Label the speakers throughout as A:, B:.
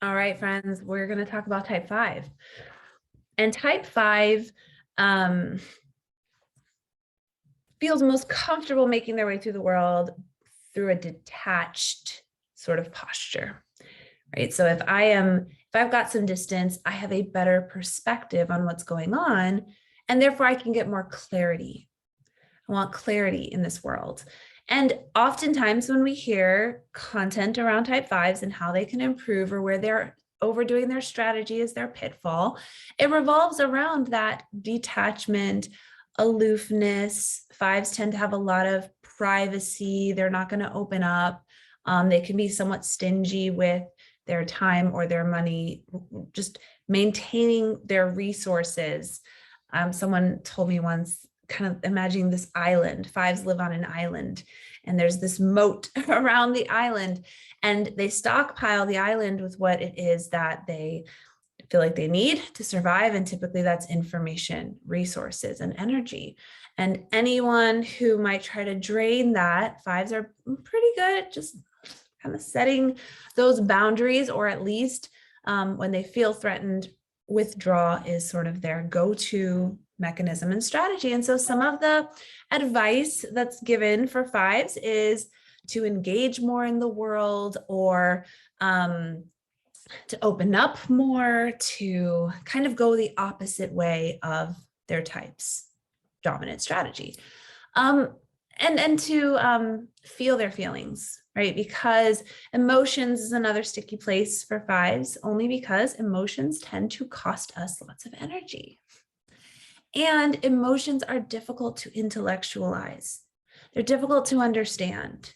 A: All right, friends, we're going to talk about type 5. And type 5 um, feels most comfortable making their way through the world through a detached sort of posture, right? So if I've got some distance, I have a better perspective on what's going on, and therefore I can get more clarity. I want clarity in this world. And oftentimes when we hear content around type 5s and how they can improve or where they're overdoing their strategy is their pitfall, it revolves around that detachment, aloofness. 5s tend to have a lot of privacy. They're not going to open up. They can be somewhat stingy with their time or their money, just maintaining their resources. Someone told me once, kind of imagining this island. 5s live on an island, and there's this moat around the island, and they stockpile the island with what it is that they feel like they need to survive. And typically that's information, resources, and energy. And anyone who might try to drain that, 5s are pretty good at just kind of setting those boundaries, or at least when they feel threatened, withdraw is sort of their go-to mechanism and strategy. And so some of the advice that's given for 5s is to engage more in the world, or to open up more, to kind of go the opposite way of their type's dominant strategy. And to feel their feelings, right? Because emotions is another sticky place for 5s, only because emotions tend to cost us lots of energy. And emotions are difficult to intellectualize. They're difficult to understand.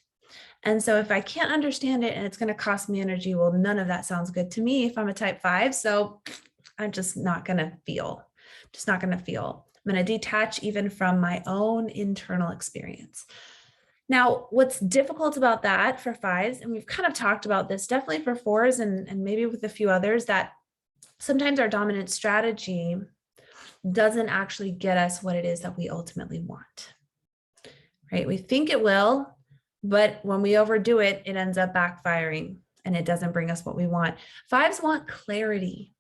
A: And so if I can't understand it and it's going to cost me energy, well, none of that sounds good to me if I'm a type 5. So I'm just not going to feel. I'm going to detach even from my own internal experience. Now, what's difficult about that for 5s, and we've kind of talked about this definitely for 4s and maybe with a few others, that sometimes our dominant strategy doesn't actually get us what it is that we ultimately want, right? We think it will, but when we overdo it, it ends up backfiring and it doesn't bring us what we want. 5s want clarity.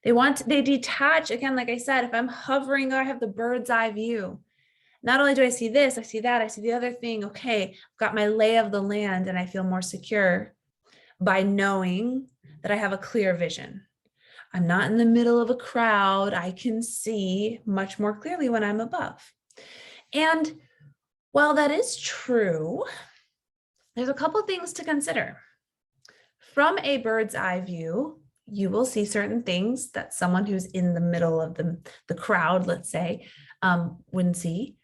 A: They detach. Again, like I said, if I'm hovering, I have the bird's eye view. Not only do I see this, I see that, I see the other thing. Okay, I've got my lay of the land, and I feel more secure by knowing that I have a clear vision. I'm not in the middle of a crowd. I can see much more clearly when I'm above. And while that is true, there's a couple of things to consider. From a bird's eye view, you will see certain things that someone who's in the middle of the crowd, let's say, wouldn't see.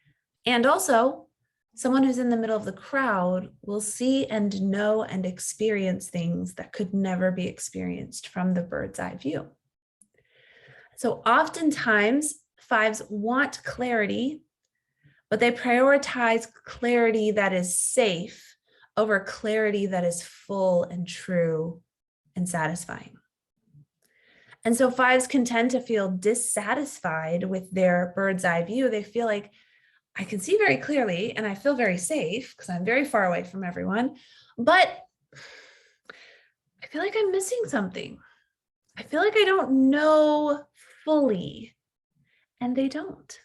A: And also, someone who's in the middle of the crowd will see and know and experience things that could never be experienced from the bird's eye view. So oftentimes 5s want clarity, but they prioritize clarity that is safe over clarity that is full and true and satisfying. And so 5s can tend to feel dissatisfied with their bird's eye view. They feel like, I can see very clearly and I feel very safe because I'm very far away from everyone, but I feel like I'm missing something. I feel like I don't know fully, and they don't.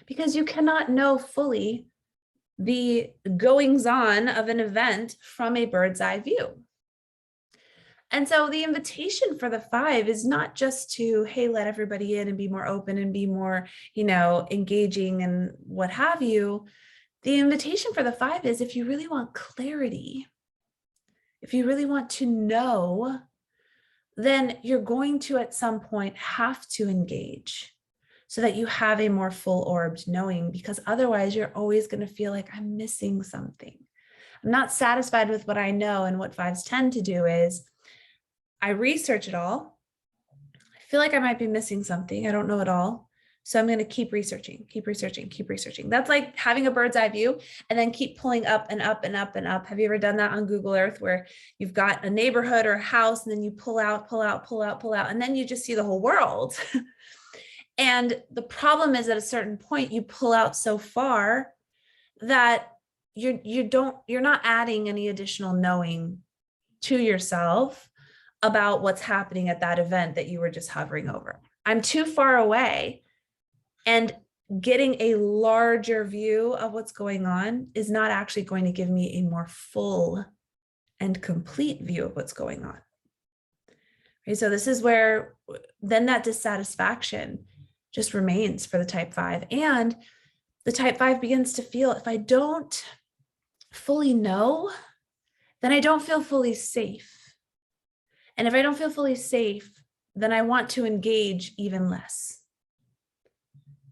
A: Because you cannot know fully the goings on of an event from a bird's eye view. And so the invitation for the 5 is not just to, hey, let everybody in and be more open and be more, engaging and what have you. The invitation for the 5 is, if you really want clarity, if you really want to know, then you're going to at some point have to engage so that you have a more full orbed knowing, because otherwise you're always going to feel like I'm missing something. I'm not satisfied with what I know. And what 5s tend to do is, I research it all. I feel like I might be missing something. I don't know it all. So I'm going to keep researching. That's like having a bird's eye view and then keep pulling up and up and up and up. Have you ever done that on Google Earth, where you've got a neighborhood or a house and then you pull out, and then you just see the whole world? And the problem is, at a certain point, you pull out so far that you're not adding any additional knowing to yourself, about what's happening at that event that you were just hovering over. I'm too far away, and getting a larger view of what's going on is not actually going to give me a more full and complete view of what's going on. Okay, so this is where then that dissatisfaction just remains for the type 5. And the type 5 begins to feel, if I don't fully know, then I don't feel fully safe. And if I don't feel fully safe, then I want to engage even less.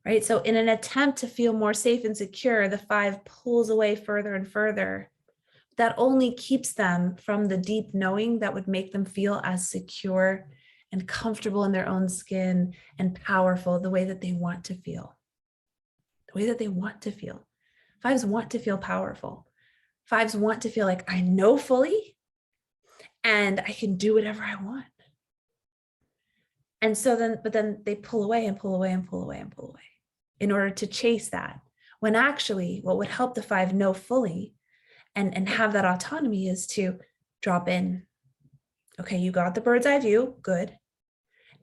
A: Right? So in an attempt to feel more safe and secure, the 5 pulls away further and further. That only keeps them from the deep knowing that would make them feel as secure and comfortable in their own skin and powerful the way that they want to feel. The way that they want to feel. 5s want to feel powerful. 5s want to feel like I know fully and I can do whatever I want. And so then they pull away and pull away and pull away and pull away in order to chase that. When actually what would help the 5 know fully and have that autonomy is to drop in. Okay, you got the bird's eye view, good.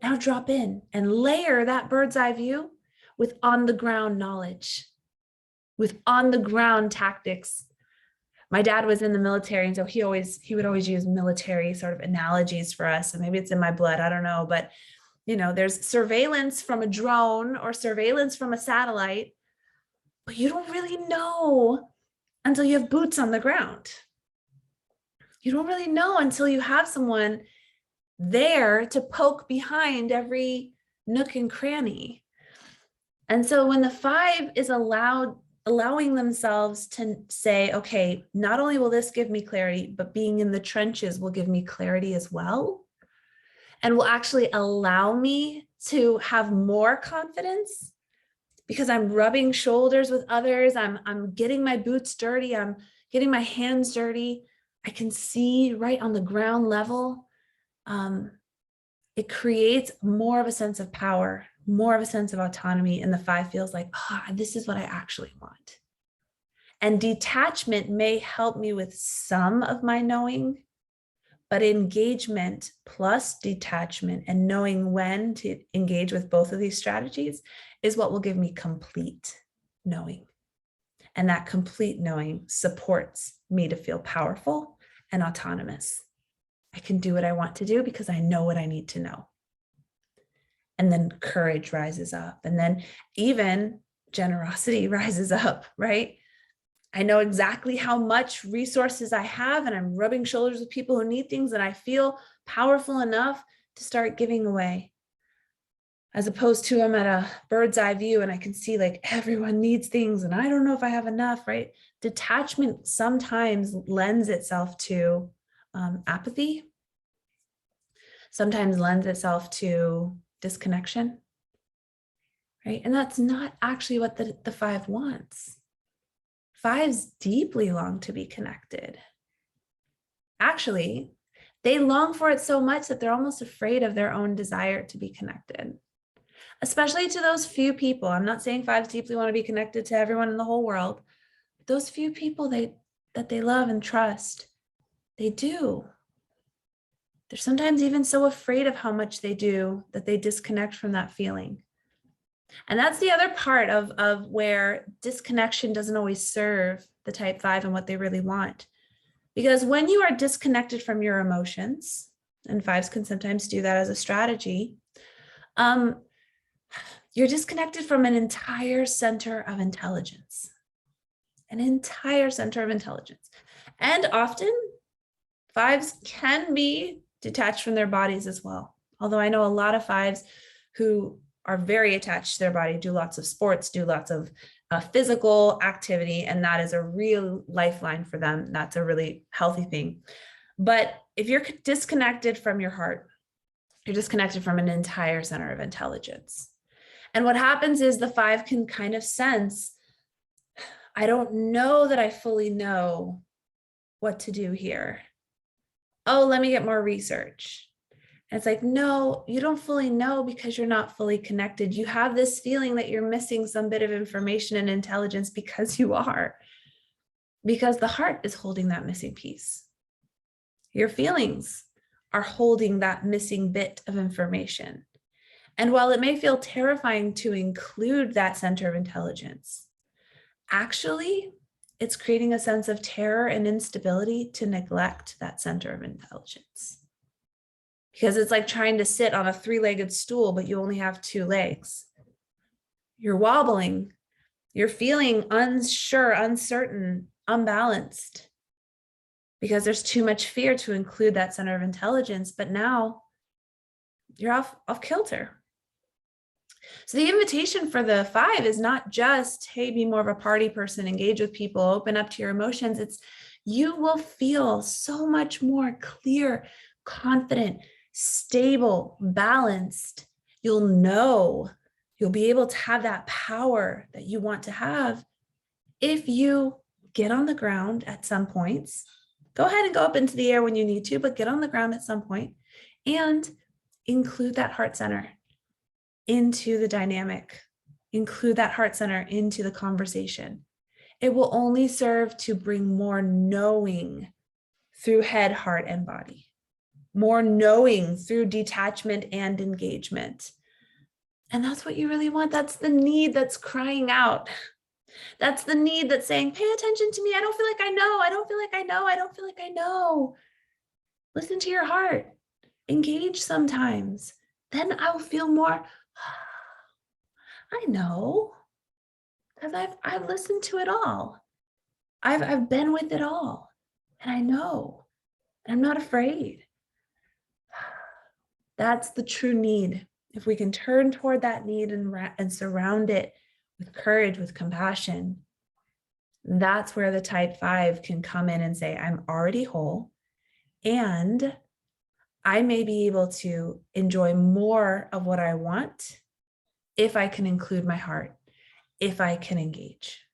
A: Now drop in and layer that bird's eye view with on the ground knowledge, with on the ground tactics. My dad was in the military, and so he would always use military sort of analogies for us. And maybe it's in my blood, I don't know, but there's surveillance from a drone or surveillance from a satellite, but you don't really know until you have boots on the ground. You don't really know until you have someone there to poke behind every nook and cranny. And so when the 5 is allowing themselves to say, okay, not only will this give me clarity, but being in the trenches will give me clarity as well, and will actually allow me to have more confidence because I'm rubbing shoulders with others. I'm getting my boots dirty. I'm getting my hands dirty. I can see right on the ground level. It creates more of a sense of power, more of a sense of autonomy. And the 5 feels like, this is what I actually want. And detachment may help me with some of my knowing, but engagement plus detachment and knowing when to engage with both of these strategies is what will give me complete knowing. And that complete knowing supports me to feel powerful and autonomous. I can do what I want to do because I know what I need to know. And then courage rises up. And then even generosity rises up, right? I know exactly how much resources I have, and I'm rubbing shoulders with people who need things, and I feel powerful enough to start giving away. As opposed to I'm at a bird's eye view and I can see like everyone needs things and I don't know if I have enough, right? Detachment sometimes lends itself to apathy, sometimes lends itself to disconnection, right? And that's not actually what the 5 wants. 5s deeply long to be connected. Actually, they long for it so much that they're almost afraid of their own desire to be connected, especially to those few people. I'm not saying 5s deeply want to be connected to everyone in the whole world. But those few people that they love and trust, they do. They're sometimes even so afraid of how much they do that they disconnect from that feeling. And that's the other part of where disconnection doesn't always serve the type 5 and what they really want. Because when you are disconnected from your emotions, and 5s can sometimes do that as a strategy, you're disconnected from an entire center of intelligence. An entire center of intelligence. And often 5s can be detached from their bodies as well. Although I know a lot of 5s who are very attached to their body, do lots of sports, do lots of physical activity, and that is a real lifeline for them. That's a really healthy thing. But if you're disconnected from your heart, you're disconnected from an entire center of intelligence. And what happens is the 5 can kind of sense, I don't know that I fully know what to do here. Oh, let me get more research. And it's like, no, you don't fully know because you're not fully connected. You have this feeling that you're missing some bit of information and intelligence because you are. Because the heart is holding that missing piece. Your feelings are holding that missing bit of information. And while it may feel terrifying to include that center of intelligence, actually, it's creating a sense of terror and instability to neglect that center of intelligence. Because it's like trying to sit on a three-legged stool, but you only have two legs. You're wobbling. You're feeling unsure, uncertain, unbalanced, because there's too much fear to include that center of intelligence. But now you're off kilter. So the invitation for the 5 is not just, hey, be more of a party person, engage with people, open up to your emotions. It's you will feel so much more clear, confident, stable, balanced. You'll know, you'll be able to have that power that you want to have if you get on the ground at some points. Go ahead and go up into the air when you need to, but get on the ground at some point and include that heart center into the dynamic, include that heart center into the conversation. It will only serve to bring more knowing through head, heart, and body, more knowing through detachment and engagement. And that's what you really want. That's the need that's crying out. That's the need that's saying, pay attention to me. I don't feel like I know. I don't feel like I know. I don't feel like I know. Listen to your heart. Engage sometimes. Then I'll feel more, I know, because I've listened to it all. I've been with it all, and I know, and I'm not afraid. That's the true need. If we can turn toward that need and surround it with courage, with compassion, that's where the type 5 can come in and say, I'm already whole, and I may be able to enjoy more of what I want if I can include my heart, if I can engage.